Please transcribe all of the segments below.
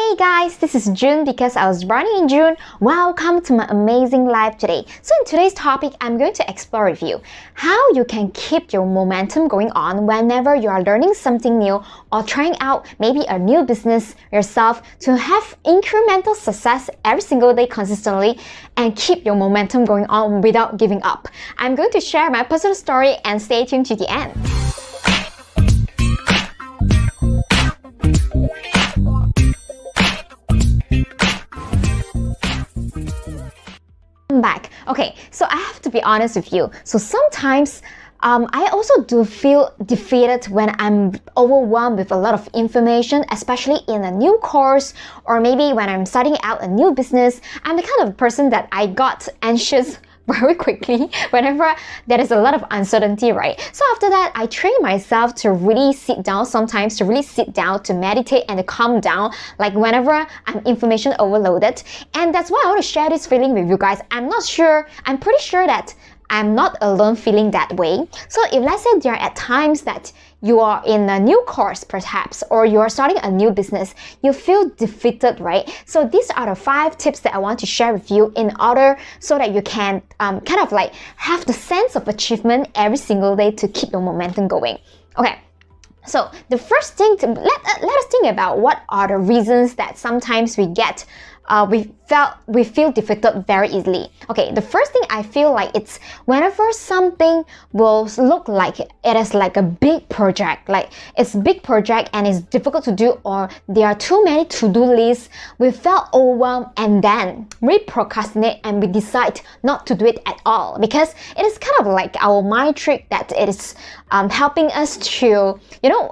Hey guys, this is June because I was born in June. Welcome to my amazing life today. So in today's topic, I'm going to explore with you how you can keep your momentum going on whenever you are learning something new or trying out maybe a new business yourself to have incremental success every single day consistently and keep your momentum going on without giving up. I'm going to share my personal story and stay tuned to the end. Back. Okay, so I have to be honest with you. So sometimes I also do feel defeated when I'm overwhelmed with a lot of information, especially in a new course or maybe when I'm starting out a new business. I'm the kind of person that I got anxious very quickly whenever there is a lot of uncertainty, right? So after that, I train myself to really sit down sometimes, to really sit down, to meditate and to calm down, like whenever I'm information overloaded. And that's why I want to share this feeling with you guys. I'm pretty sure that I'm not alone feeling that way. So if let's say there are at times that you are in a new course perhaps, or you are starting a new business, you feel defeated, right? So these are the 5 tips that I want to share with you in order so that you can kind of like have the sense of achievement every single day to keep your momentum going. Okay. So the first thing, let us think about what are the reasons that sometimes we get we feel defeated very easily. Okay, the first thing I feel like it's whenever something will look like it is like a big project, like it's a big project and it's difficult to do, or there are too many to-do lists, we felt overwhelmed and then we procrastinate and we decide not to do it at all because it is kind of like our mind trick that it is helping us to,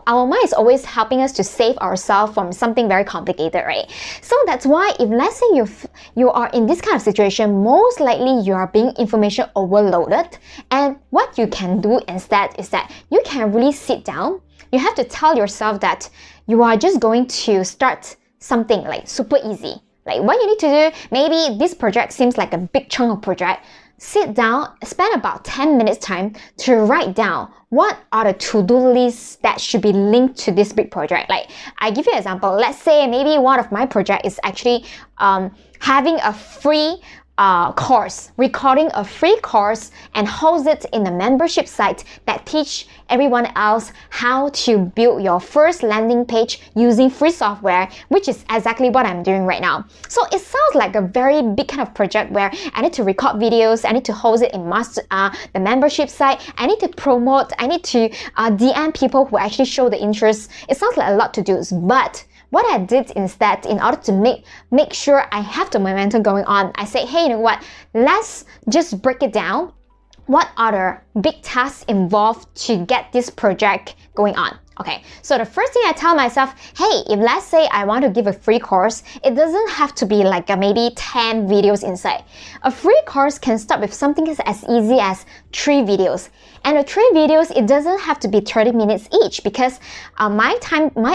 our mind is always helping us to save ourselves from something very complicated, right? So that's why if let's say you are in this kind of situation, most likely you are being information overloaded, and what you can do instead is that you can really sit down. You have to tell yourself that you are just going to start something like super easy. Like what you need to do, maybe this project seems like a big chunk of project. Sit down, spend about 10 minutes time to write down what are the to-do lists that should be linked to this big project. Like I give you an example. Let's say maybe one of my project is actually having a free recording a free course and host it in a membership site that teach everyone else how to build your first landing page using free software, which is exactly what I'm doing right now. So it sounds like a very big kind of project where I need to record videos, I need to host it in the membership site, I need to promote, I need to DM people who actually show the interest. It sounds like a lot to do, but what I did instead, in order to make sure I have the momentum going on, I said, hey, you know what? Let's just break it down. What are the big tasks involved to get this project going on? Okay, so the first thing I tell myself, hey, if let's say I want to give a free course, it doesn't have to be like maybe 10 videos inside. A free course can start with something as easy as 3 videos. And the 3 videos, it doesn't have to be 30 minutes each because my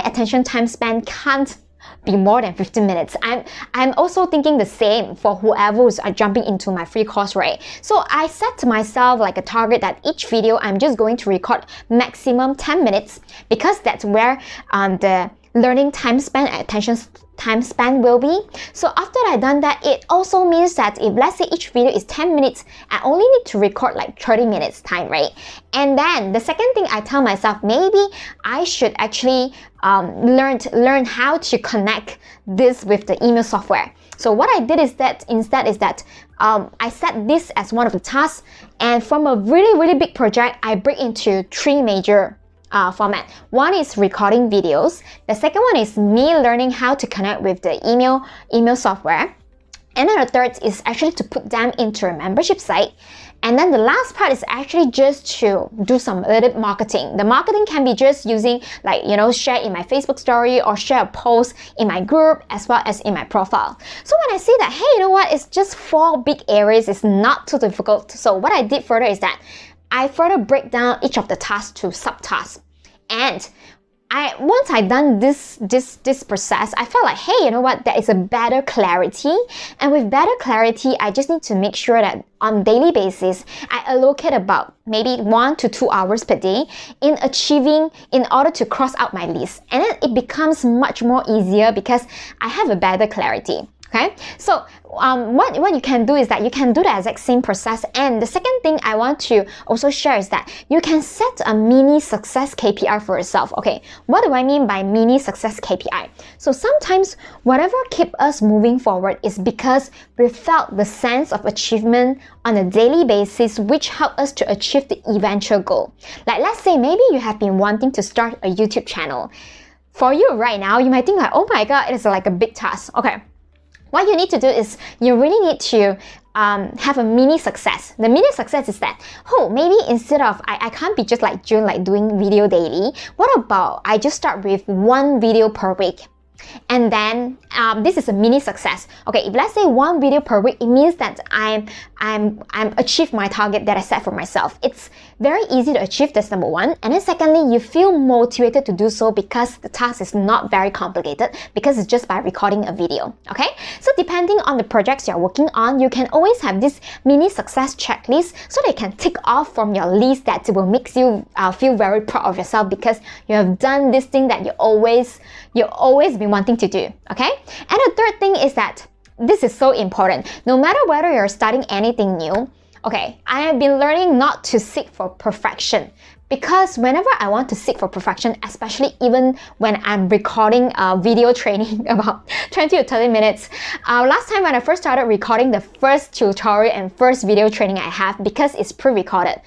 attention time span can't be more than 15 minutes. I'm also thinking the same for whoever is jumping into my free course, right? So I set to myself like a target that each video I'm just going to record maximum 10 minutes because that's where the learning time span and attention time span will be. So after I've done that, it also means that if let's say each video is 10 minutes, I only need to record like 30 minutes time, right? And then the second thing I tell myself, maybe I should actually learn how to connect this with the email software. So what I did is that I set this as one of the tasks, and from a really big project, I break into 3 major format. One is recording videos. The second one is me learning how to connect with the email software. And then the third is actually to put them into a membership site. And then the last part is actually just to do some little marketing. The marketing can be just using like, share in my Facebook story or share a post in my group as well as in my profile. So when I see that, hey, you know what, it's just 4 big areas, it's not too difficult. So what I did further is that I further break down each of the tasks to subtasks. And once I done this process, I felt like, hey, you know what, there is a better clarity. And with better clarity, I just need to make sure that on daily basis, I allocate about maybe 1 to 2 hours per day in order to cross out my list. And then it becomes much more easier because I have a better clarity. Okay, so what you can do is that you can do the exact same process. And the second thing I want to also share is that you can set a mini success KPI for yourself. Okay, what do I mean by mini success KPI? So sometimes whatever keeps us moving forward is because we felt the sense of achievement on a daily basis, which help us to achieve the eventual goal. Like, let's say maybe you have been wanting to start a YouTube channel. For you right now, you might think like, oh my god, it is like a big task. Okay, what you need to do is you really need to have a mini success. The mini success is that, oh, maybe instead of, I can't be just like June, like doing video daily. What about I just start with 1 video per week? And then this is a mini success. Okay, if let's say 1 video per week, it means that I'm achieved my target that I set for myself. It's very easy to achieve, that's number 1. And then secondly, you feel motivated to do so because the task is not very complicated, because it's just by recording a video. Okay, so depending on the projects you're working on, you can always have this mini success checklist so they can tick off from your list that will make you feel very proud of yourself because you have done this thing that you always been wanting to do. Okay, and the third thing is that this is so important. No matter whether you're starting anything new, okay, I have been learning not to seek for perfection, because whenever I want to seek for perfection, especially even when I'm recording a video training about 20 to 30 minutes, last time when I first started recording the first tutorial and first video training I have, because it's pre-recorded,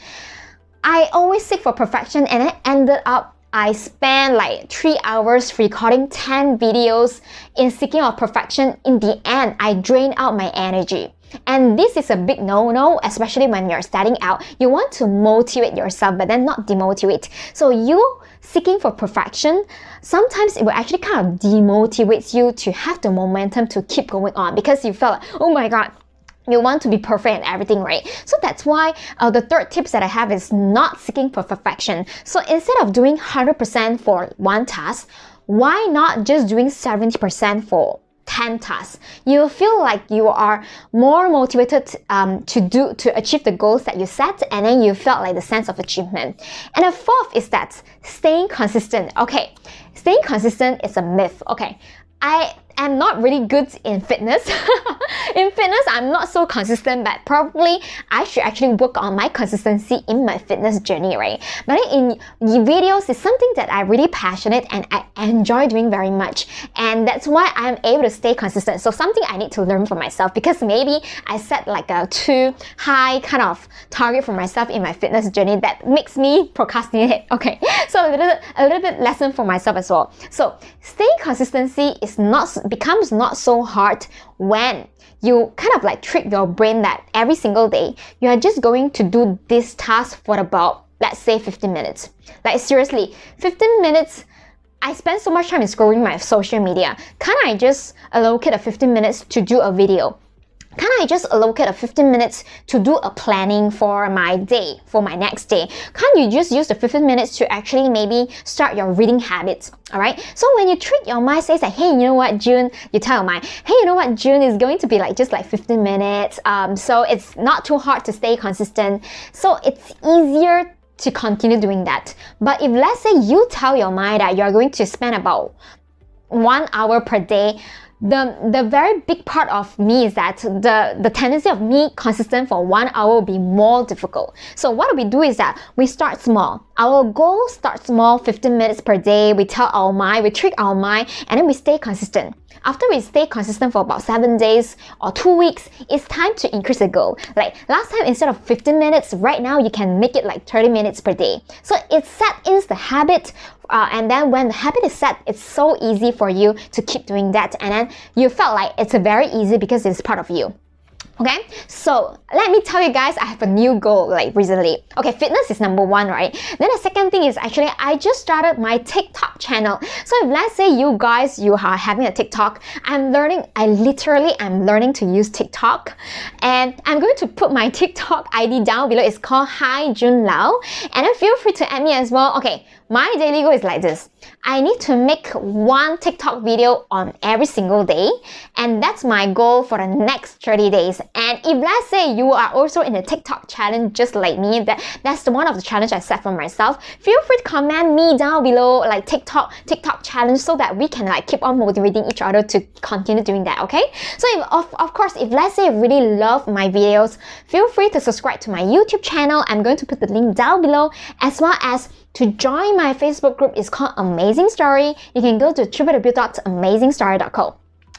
I always seek for perfection, and I ended up I spent like 3 hours recording 10 videos in seeking of perfection. In the end, I drained out my energy. And this is a big no-no, especially when you're starting out. You want to motivate yourself, but then not demotivate. So you seeking for perfection, sometimes it will actually kind of demotivate you to have the momentum to keep going on, because you felt like, oh my god, you want to be perfect in everything, right? So that's why the third tips that I have is not seeking for perfection. So instead of doing 100% for one task, why not just doing 70% for 10 tasks? You feel like you are more motivated to achieve the goals that you set, and then you felt like the sense of achievement. And the fourth is that staying consistent. Okay, staying consistent is a myth. Okay, I am not really good in fitness. In fitness, I'm not so consistent, but probably I should actually work on my consistency in my fitness journey, right? But in videos, it's something that I'm really passionate and I enjoy doing very much. And that's why I'm able to stay consistent. So something I need to learn for myself, because maybe I set like a too high kind of target for myself in my fitness journey that makes me procrastinate. Okay, so a little bit lesson for myself as well. So staying consistency becomes not so hard when you kind of like trick your brain that every single day you are just going to do this task for about, let's say, 15 minutes. Like seriously, 15 minutes. I spend so much time in scrolling my social media. Can't I just allocate a 15 minutes to do a video? Can I just allocate a 15 minutes to do a planning for my day, for my next day? Can't you just use the 15 minutes to actually maybe start your reading habits? Alright, so when you trick your mind, says like, hey, you know what, June, you tell your mind, hey, you know what, June is going to be like just like 15 minutes, so it's not too hard to stay consistent, so it's easier to continue doing that. But if let's say you tell your mind that you're going to spend about 1 hour per day, the very big part of me is that the tendency of me consistent for 1 hour will be more difficult. So what we do is that we start small. Our goal starts small, 15 minutes per day. We tell our mind, we trick our mind, and then we stay consistent. After we stay consistent for about 7 days or 2 weeks, it's time to increase the goal. Like last time, instead of 15 minutes, right now you can make it like 30 minutes per day. So it sets the habit, and then when the habit is set, it's so easy for you to keep doing that. And then you felt like it's very easy because it's part of you. Okay, so let me tell you guys, I have a new goal like recently. Okay, fitness is number one, right? Then the second thing is actually I just started my TikTok channel. So if let's say you guys, you are having a TikTok, I literally am learning to use TikTok, and I'm going to put my TikTok ID down below. It's called Hi JuneLow, and then feel free to add me as well. Okay, my daily goal is like this. I need to make one TikTok video on every single day, and that's my goal for the next 30 days. And if let's say you are also in a TikTok challenge just like me, that's one of the challenge I set for myself, feel free to comment me down below like TikTok challenge so that we can like keep on motivating each other to continue doing that, okay? So if, of course, if let's say you really love my videos, feel free to subscribe to my YouTube channel. I'm going to put the link down below, as well as to join my Facebook group. It's called Amazing Story. You can go to www.amazingstory.co.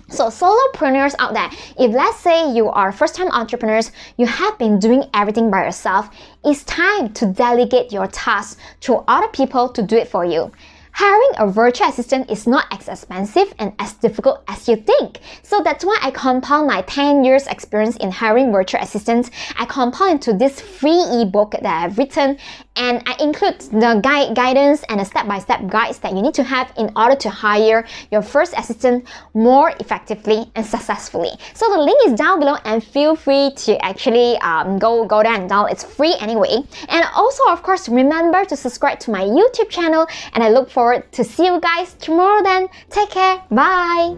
So solopreneurs out there, if let's say you are first-time entrepreneurs, you have been doing everything by yourself, it's time to delegate your tasks to other people to do it for you. Hiring a virtual assistant is not as expensive and as difficult as you think. So that's why I compound my 10 years experience in hiring virtual assistants. I compound into this free ebook that I've written, and I include the guidance and the step-by-step guides that you need to have in order to hire your first assistant more effectively and successfully. So the link is down below, and feel free to actually go there and download. It's free anyway. And also, of course, remember to subscribe to my YouTube channel, and I look forward to see you guys tomorrow then. Take care. Bye.